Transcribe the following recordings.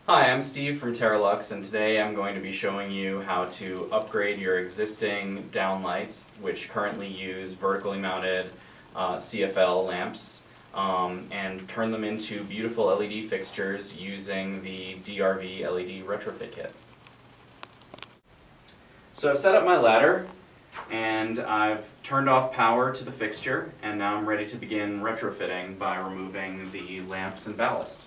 Hi, I'm Steve from Terralux, and today I'm going to be showing you how to upgrade your existing downlights, which currently use vertically mounted CFL lamps, and turn them into beautiful LED fixtures using the DRV LED retrofit kit. So I've set up my ladder, and I've turned off power to the fixture, and now I'm ready to begin retrofitting by removing the lamps and ballast.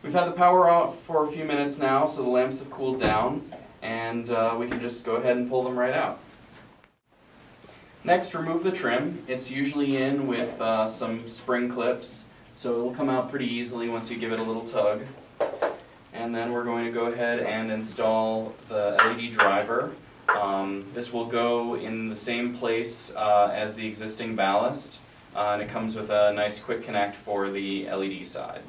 We've had the power off for a few minutes now, so the lamps have cooled down, and we can just go ahead and pull them right out. Next, remove the trim. It's usually in with some spring clips, so it'll come out pretty easily once you give it a little tug. And then we're going to go ahead and install the LED driver. This will go in the same place as the existing ballast, and it comes with a nice quick connect for the LED side.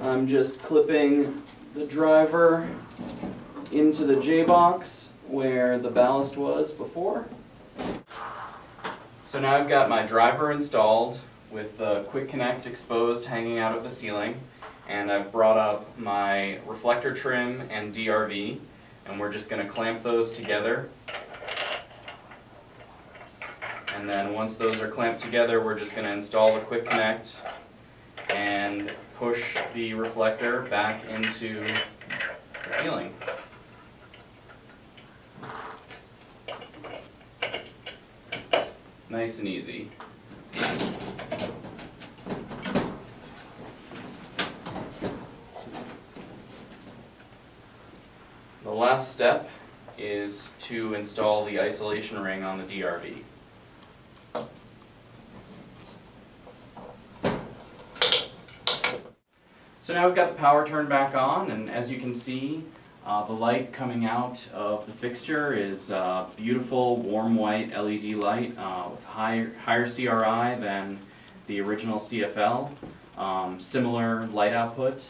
I'm just clipping the driver into the J-box where the ballast was before. So now I've got my driver installed with the quick connect exposed hanging out of the ceiling, and I've brought up my reflector trim and DRV, and we're just going to clamp those together. And then once those are clamped together, we're just going to install the quick connect and push the reflector back into the ceiling. Nice and easy. The last step is to install the isolation ring on the DRV. So now we've got the power turned back on, and as you can see, the light coming out of the fixture is beautiful warm white LED light with higher CRI than the original CFL, similar light output,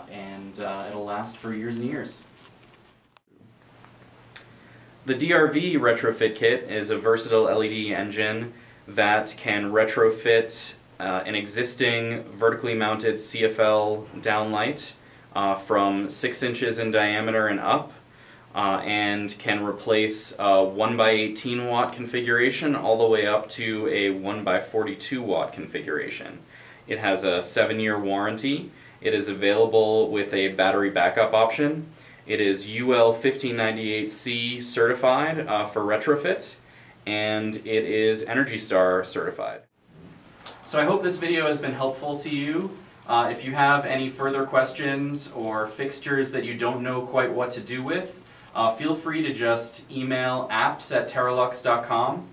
and it'll last for years and years. The DRV retrofit kit is a versatile LED engine that can retrofit an existing vertically mounted CFL downlight from 6 inches in diameter and up, and can replace a 1x18 watt configuration all the way up to a 1x42 watt configuration. It has a 7-year warranty. It is available with a battery backup option. It is UL 1598C certified for retrofit, and it is ENERGY STAR certified. So I hope this video has been helpful to you. If you have any further questions or fixtures that you don't know quite what to do with, feel free to just email apps@terralux.com,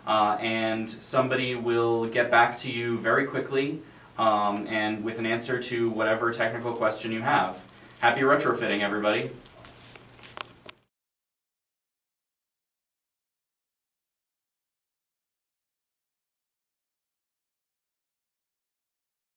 and somebody will get back to you very quickly and with an answer to whatever technical question you have. Happy retrofitting, everybody!